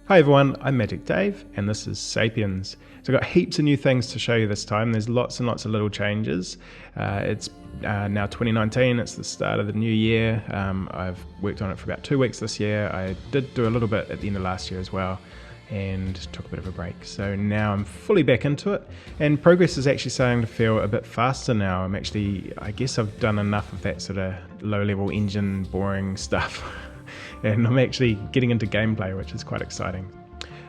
Hi everyone, I'm majicDave and this is Sapiens. So I've got heaps of new things to show you this time. There's lots and lots of little changes. It's now 2019, it's the start of the new year. I've worked on it for about 2 weeks this year. I did do a little bit at the end of last year as well and took a bit of a break. So now I'm fully back into it and progress is actually starting to feel a bit faster now. I guess I've done enough of that sort of low-level engine boring stuff. And I'm actually getting into gameplay, which is quite exciting.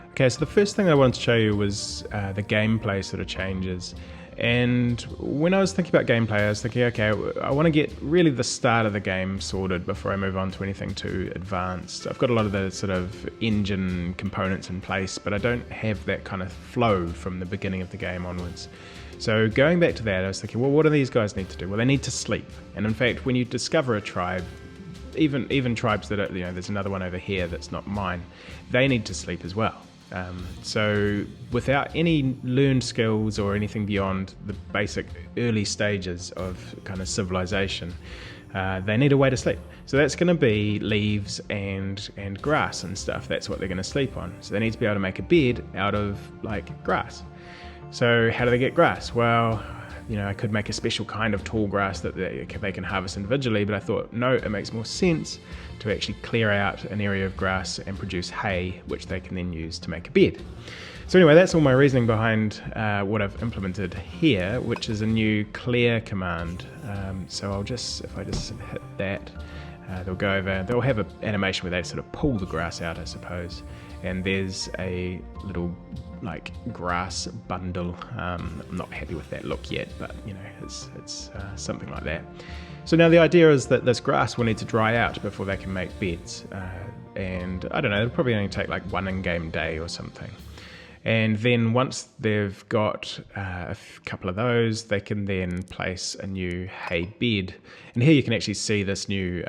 Okay, so the first thing I wanted to show you was the gameplay sort of changes. And when I was thinking about gameplay, I was thinking, okay, I want to get really the start of the game sorted before I move on to anything too advanced. I've got a lot of the sort of engine components in place, but I don't have that kind of flow from the beginning of the game onwards. So going back to that, I was thinking, well, what do these guys need to do? Well, they need to sleep. And in fact, when you discover a tribe, even tribes that are, there's another one over here that's not mine, they need to sleep as well. So without any learned skills or anything beyond the basic early stages of kind of civilization, they need a way to sleep. So that's going to be leaves and grass and stuff. That's what they're going to sleep on. So they need to be able to make a bed out of like grass. So how do they get grass? Well, I could make a special kind of tall grass that they can harvest individually, but I thought, no, it makes more sense to actually clear out an area of grass and produce hay, which they can then use to make a bed. So anyway, that's all my reasoning behind what I've implemented here, which is a new clear command. So if I just hit that, they'll go over, they'll have an animation where they sort of pull the grass out, I suppose. And there's a little grass bundle. I'm not happy with that look yet, but it's something like that. So now the idea is that this grass will need to dry out before they can make beds. And I don't know, it'll probably only take like one in-game day or something. And then once they've got a couple of those, they can then place a new hay bed. And here you can actually see this new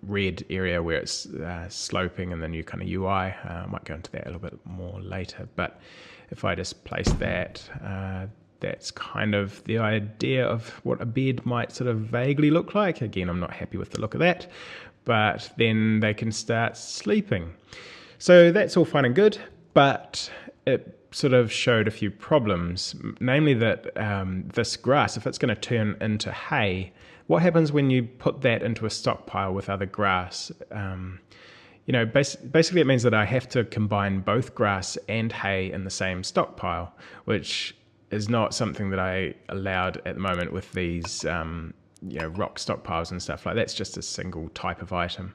red area where it's sloping and the new kind of UI. I might go into that a little bit more later. But if I just place that, that's kind of the idea of what a bed might sort of vaguely look like. Again, I'm not happy with the look of that. But then they can start sleeping. So that's all fine and good. But it sort of showed a few problems, namely that this grass, if it's going to turn into hay, what happens when you put that into a stockpile with other grass? Basically it means that I have to combine both grass and hay in the same stockpile, which is not something that I allowed at the moment with these rock stockpiles and stuff. Like that's just a single type of item.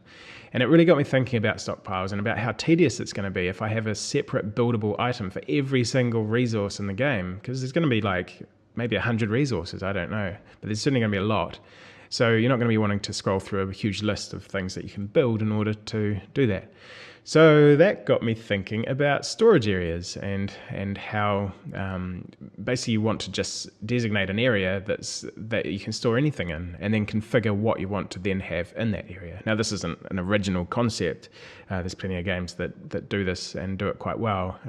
And it really got me thinking about stockpiles and about how tedious it's going to be if I have a separate buildable item for every single resource in the game, because there's going to be like maybe 100 resources, I don't know, but there's certainly going to be a lot. So you're not going to be wanting to scroll through a huge list of things that you can build in order to do that. So that got me thinking about storage areas and how basically you want to just designate an area that you can store anything in and then configure what you want to then have in that area. Now this isn't an original concept. There's plenty of games that do this and do it quite well.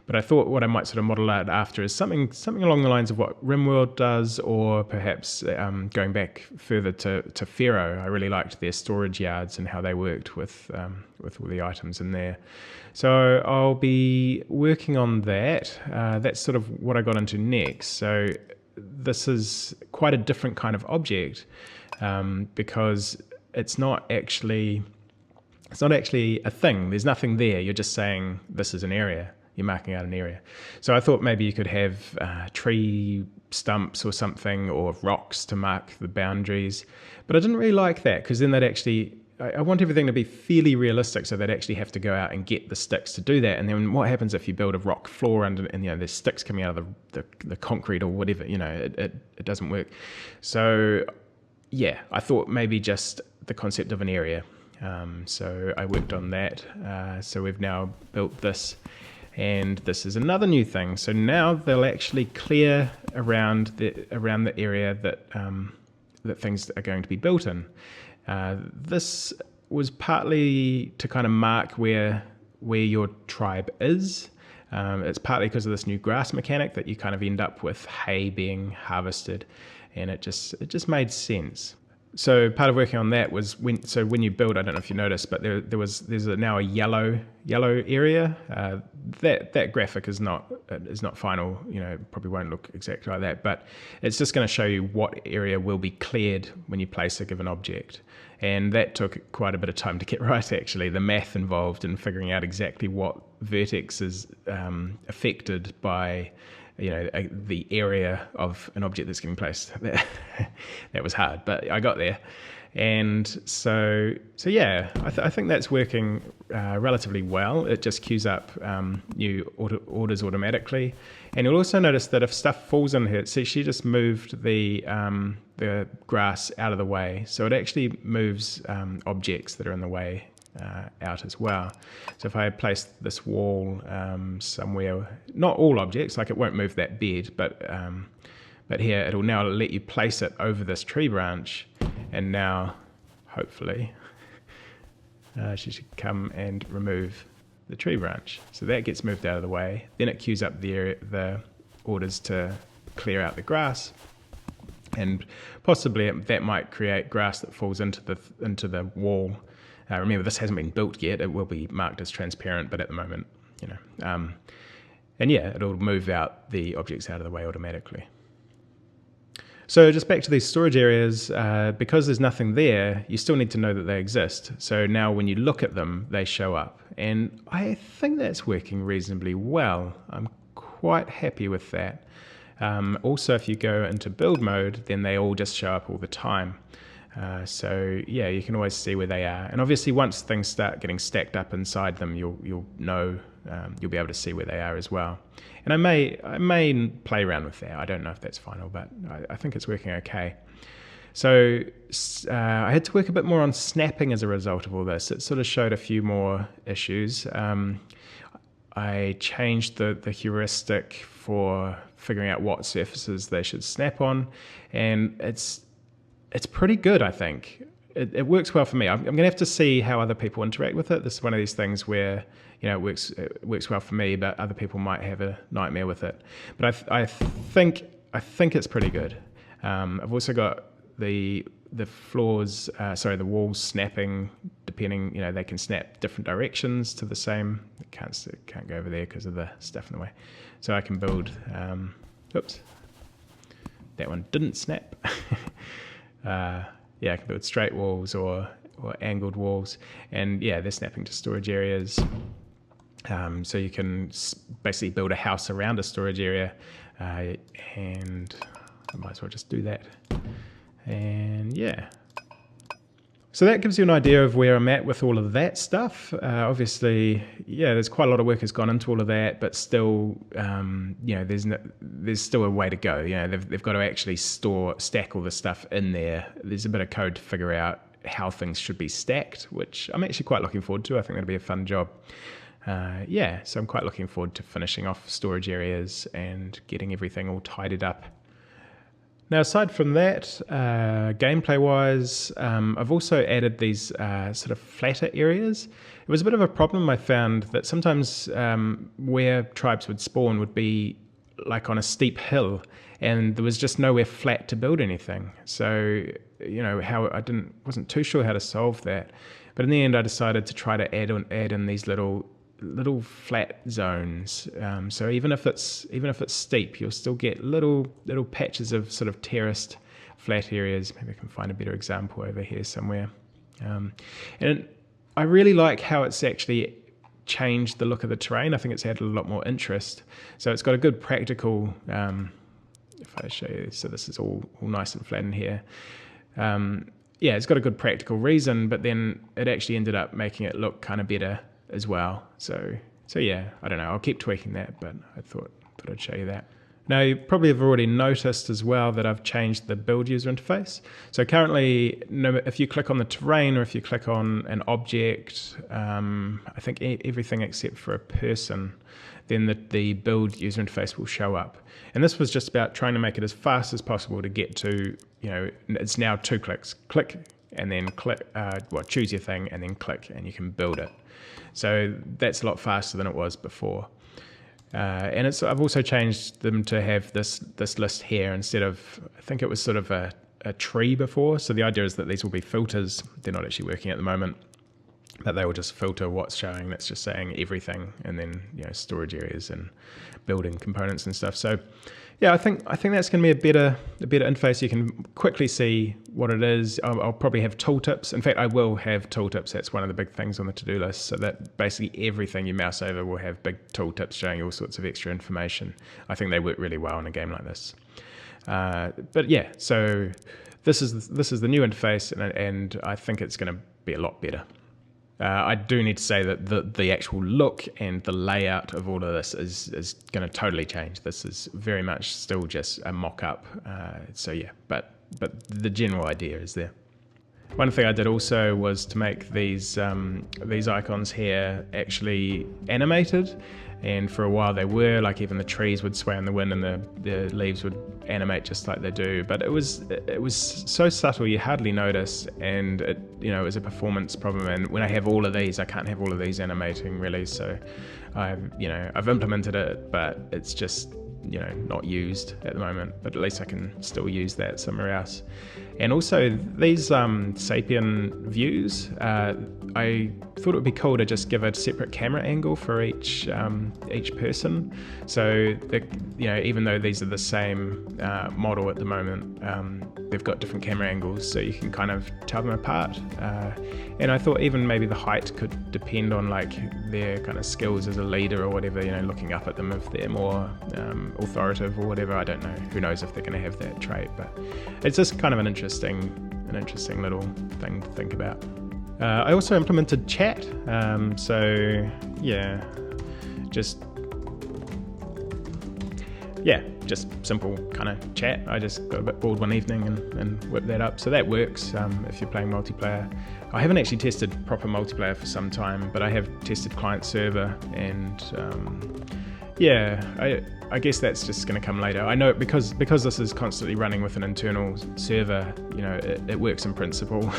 But I thought what I might sort of model out after is something along the lines of what RimWorld does, or perhaps going back further to Pharaoh. I really liked their storage yards and how they worked with all the items in there. So I'll be working on that. That's sort of what I got into next. So this is quite a different kind of object because it's not actually a thing. There's nothing there. You're just saying this is an area. You're marking out an area. So I thought maybe you could have tree stumps or something, or rocks to mark the boundaries. But I didn't really like that, because then I want everything to be fairly realistic, so they'd actually have to go out and get the sticks to do that. And then what happens if you build a rock floor and there's sticks coming out of the concrete or whatever, it doesn't work. So yeah, I thought maybe just the concept of an area. So I worked on that. So we've now built this. And this is another new thing. So now they'll actually clear around the area that things are going to be built in. This was partly to kind of mark where your tribe is. It's partly because of this new grass mechanic that you kind of end up with hay being harvested, and it just made sense. So part of working on that was when you build, I don't know if you noticed, but there's now a yellow area. That graphic is not final. It probably won't look exactly like that, but it's just going to show you what area will be cleared when you place a given object. And that took quite a bit of time to get right, actually. The math involved in figuring out exactly what vertex is affected by the area of an object that's getting placed. That was hard, but I got there. And so yeah, I think that's working relatively well. It just queues up new orders automatically. And you'll also notice that if stuff falls in here, see, she just moved the grass out of the way. So it actually moves objects that are in the way out as well. So if I place this wall somewhere, not all objects, like it won't move that bed, but here it'll now let you place it over this tree branch, and now hopefully she should come and remove the tree branch. So that gets moved out of the way. Then it queues up the orders to clear out the grass, and possibly that might create grass that falls into the wall. Remember, this hasn't been built yet. It will be marked as transparent, but at the moment, and yeah, it'll move out the objects out of the way automatically. So just back to these storage areas, because there's nothing there, you still need to know that they exist. So now when you look at them, they show up. And I think that's working reasonably well. I'm quite happy with that. Also, if you go into build mode, then they all just show up all the time. So yeah, you can always see where they are. And obviously once things start getting stacked up inside them, you'll know, you'll be able to see where they are as well. And I may play around with that. I don't know if that's final, but I think it's working okay. So I had to work a bit more on snapping as a result of all this. It sort of showed a few more issues. I changed the heuristic for figuring out what surfaces they should snap on, and it's pretty good, I think. It works well for me. I'm going to have to see how other people interact with it. This is one of these things where it works well for me, but other people might have a nightmare with it. But I think it's pretty good. I've also got the floors, the walls snapping, depending, they can snap different directions to the same. It can't go over there because of the stuff in the way. So I can build. Oops, that one didn't snap. I can build straight walls or angled walls, and yeah, they're snapping to storage areas. So you can basically build a house around a storage area, and I might as well just do that. And yeah, so that gives you an idea of where I'm at with all of that stuff. Obviously, yeah, there's quite a lot of work has gone into all of that, but still, there's still a way to go. They've got to actually stack all the stuff in there. There's a bit of code to figure out how things should be stacked, which I'm actually quite looking forward to. I think that'll be a fun job. So I'm quite looking forward to finishing off storage areas and getting everything all tidied up. Now, aside from that, gameplay-wise, I've also added these sort of flatter areas. It was a bit of a problem. I found that sometimes where tribes would spawn would be like on a steep hill, and there was just nowhere flat to build anything. So, wasn't too sure how to solve that. But in the end, I decided to try to add in these little flat zones. So even if it's steep, you'll still get little patches of sort of terraced flat areas. Maybe I can find a better example over here somewhere. And I really like how it's actually changed the look of the terrain. I think it's added a lot more interest. So it's got a good practical, if I show you, so this is all nice and flat in here. It's got a good practical reason, but then it actually ended up making it look kind of better as well. So yeah, I don't know. I'll keep tweaking that, but I thought I'd show you that. Now, you probably have already noticed as well that I've changed the build user interface. So currently, if you click on the terrain or if you click on an object, I think everything except for a person, then the build user interface will show up. And this was just about trying to make it as fast as possible to get to, it's now 2 clicks. Click and then click, choose your thing and then click and you can build it. So that's a lot faster than it was before. And I've also changed them to have this list here instead of, I think it was sort of a a tree before. So the idea is that these will be filters. They're not actually working at the moment, but they will just filter what's showing. That's just saying everything, and then storage areas and building components and stuff. So yeah, I think that's going to be a better interface. You can quickly see what it is. I'll probably have tooltips. In fact, I will have tooltips. That's one of the big things on the to-do list. So that basically everything you mouse over will have big tooltips showing you all sorts of extra information. I think they work really well in a game like this. But yeah, so this is the new interface, and I think it's going to be a lot better. I do need to say that the actual look and the layout of all of this is going to totally change. This is very much still just a mock-up. So yeah, but the general idea is there. One thing I did also was to make these icons here actually animated, and for a while they were, like even the trees would sway in the wind and the leaves would animate just like they do, but it was so subtle you hardly notice, and it was a performance problem. And when I have all of these, I can't have all of these animating really, so I've implemented it, but it's just not used at the moment, but at least I can still use that somewhere else. And also these Sapien views, I thought it would be cool to just give a separate camera angle for each person. So even though these are the same model at the moment, they've got different camera angles, so you can kind of tell them apart. And I thought even maybe the height could depend on like their kind of skills as a leader or whatever. Looking up at them if they're more authoritative or whatever. I don't know. Who knows if they're going to have that trait? But it's just kind of an interesting little thing to think about. I also implemented chat. So yeah, just simple kind of chat. I just got a bit bored one evening and whipped that up. So that works if you're playing multiplayer. I haven't actually tested proper multiplayer for some time, but I have tested client server, and I guess that's just going to come later. I know because this is constantly running with an internal server, it works in principle.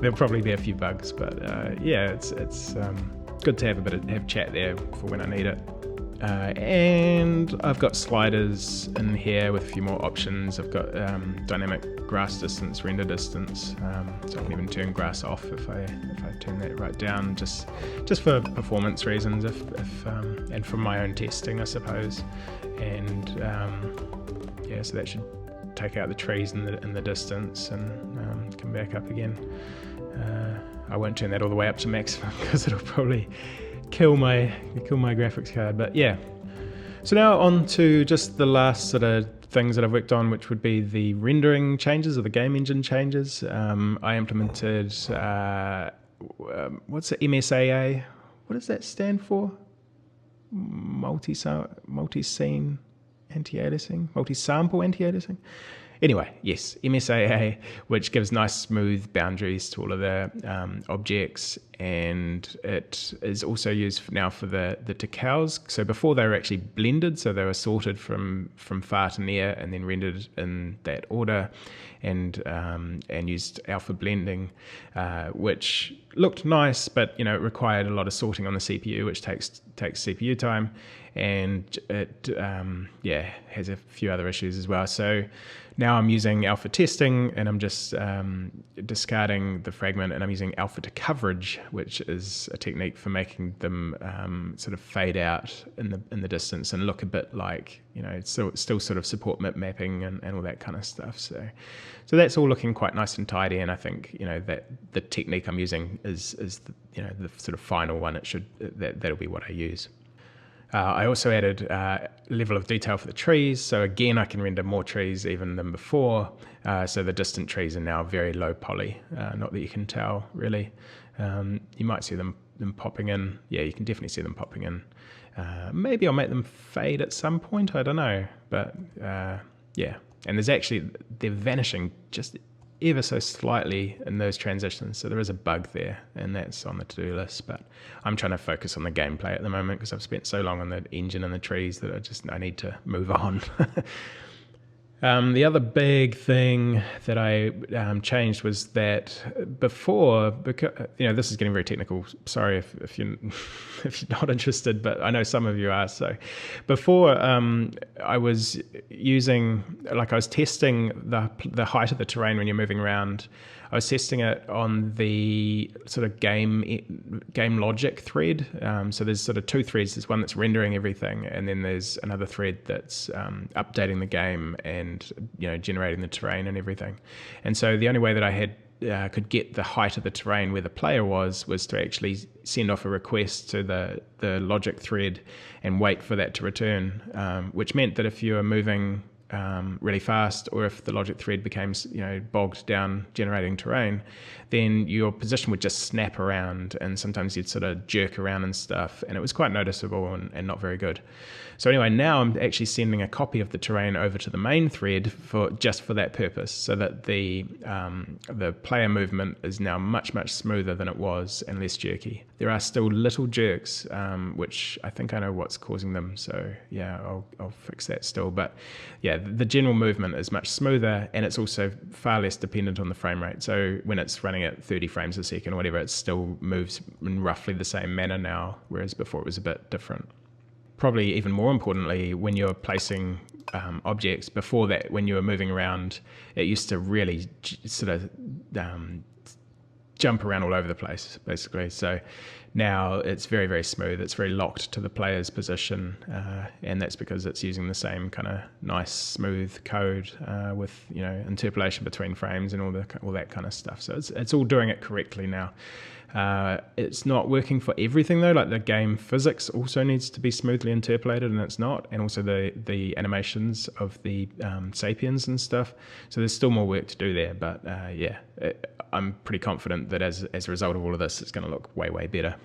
There'll probably be a few bugs, but it's good to have chat there for when I need it. And I've got sliders in here with a few more options. I've got dynamic grass distance, render distance, so I can even turn grass off if I turn that right down, just for performance reasons, and for my own testing, I suppose. And so that should take out the trees in the distance and come back up again. I won't turn that all the way up to maximum because it'll probably kill my graphics card, but yeah. So now on to just the last sort of things that I've worked on, which would be the rendering changes or the game engine changes. I implemented what's the MSAA? What does that stand for? Multi-scene anti-aliasing, multi-sample anti-aliasing. Anyway, yes, MSAA, which gives nice smooth boundaries to all of the objects, and it is also used now for the decals. So before they were actually blended, so they were sorted from far to near and then rendered in that order, and used alpha blending, which looked nice, but it required a lot of sorting on the CPU, which takes CPU time, and it has a few other issues as well. So now I'm using alpha testing, and I'm just discarding the fragment, and I'm using alpha to coverage, which is a technique for making them sort of fade out in the distance and look a bit like, still sort of support mapping and all that kind of stuff. So that's all looking quite nice and tidy, and I think that the technique I'm using is the sort of final one. That'll be what I use. I also added level of detail for the trees, so again I can render more trees even than before. So the distant trees are now very low poly, not that you can tell really. You might see them popping in. Yeah, you can definitely see them popping in. Maybe I'll make them fade at some point, I don't know, but yeah. And they're vanishing just ever so slightly in those transitions, so there is a bug there, and that's on the to-do list. But I'm trying to focus on the gameplay at the moment because I've spent so long on the engine and the trees that I need to move on. The other big thing that I changed was that before, because this is getting very technical. Sorry if you if you're not interested, but I know some of you are. So before I was testing the height of the terrain when you're moving around. I was testing it on the sort of game logic thread. So there's sort of two threads. There's one that's rendering everything, and then there's another thread that's updating the game and generating the terrain and everything. And so the only way that I could get the height of the terrain where the player was to actually send off a request to the logic thread and wait for that to return, which meant that if you were moving really fast, or if the logic thread became bogged down generating terrain, then your position would just snap around, and sometimes you'd sort of jerk around and stuff, and it was quite noticeable and not very good. So anyway, now I'm actually sending a copy of the terrain over to the main thread for that purpose, so that the player movement is now much smoother than it was and less jerky. There are still little jerks, which I think I know what's causing them. So yeah, I'll fix that still. But yeah, the general movement is much smoother, and it's also far less dependent on the frame rate. So when it's running at 30 frames a second or whatever, it still moves in roughly the same manner now, whereas before it was a bit different. Probably even more importantly, when you're placing objects, before that, when you were moving around, it used to really sort of jump around all over the place, basically. So now it's very smooth. It's very locked to the player's position, and that's because it's using the same kind of nice smooth code with interpolation between frames and all that kind of stuff. So it's all doing it correctly now. It's not working for everything though. Like the game physics also needs to be smoothly interpolated, and it's not, and also the animations of the Sapiens and stuff. So there's still more work to do there, but I'm pretty confident that as a result of all of this, it's going to look way better.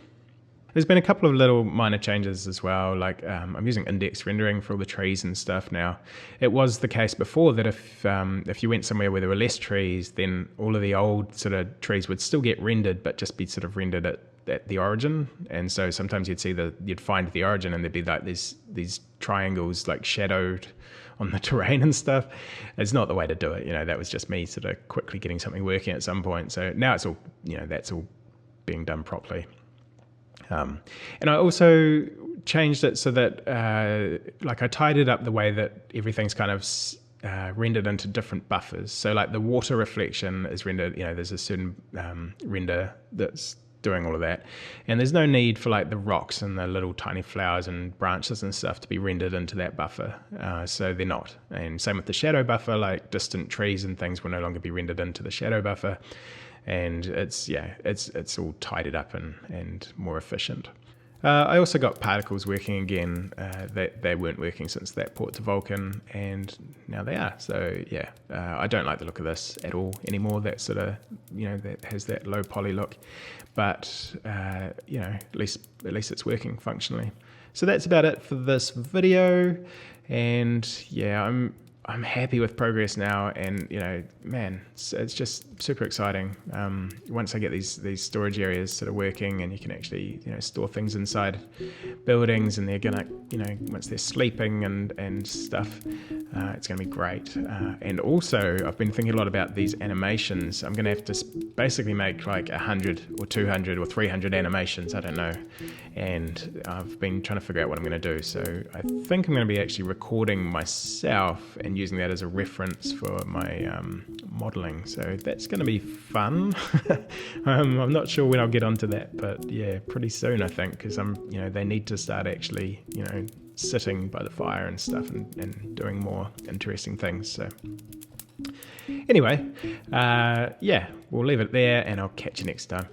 There's been a couple of little minor changes as well, like I'm using index rendering for all the trees and stuff now. It was the case before that if you went somewhere where there were less trees, then all of the old sort of trees would still get rendered, but just be sort of rendered at the origin. And so sometimes you'd find the origin, and there'd be like these triangles like shadowed on the terrain and stuff. It's not the way to do it. That was just me sort of quickly getting something working at some point. So now it's all, that's all being done properly. And I also changed it so that I tied it up the way that everything's kind of rendered into different buffers. So like the water reflection is rendered, there's a certain render that's doing all of that, and there's no need for like the rocks and the little tiny flowers and branches and stuff to be rendered into that buffer, so they're not. And same with the shadow buffer, like distant trees and things will no longer be rendered into the shadow buffer, and it's all tidied up and more efficient. I also got particles working again. They weren't working since that port to Vulkan, and now they are. So yeah, I don't like the look of this at all anymore. That sort of, that has that low poly look, but at least it's working functionally. So that's about it for this video, and yeah, I'm happy with progress now, and man, it's just super exciting. Once I get these storage areas sort of working, and you can actually store things inside buildings, and they're gonna once they're sleeping and stuff, it's gonna be great. And also, I've been thinking a lot about these animations. I'm gonna have to basically make like 100 or 200 or 300 animations. I don't know, and I've been trying to figure out what I'm gonna do. So I think I'm gonna be actually recording myself and using that as a reference for my modeling. So that's going to be fun. I'm not sure when I'll get onto that, but yeah, pretty soon I think, because they need to start actually sitting by the fire and stuff and doing more interesting things. So anyway, yeah, we'll leave it there, and I'll catch you next time.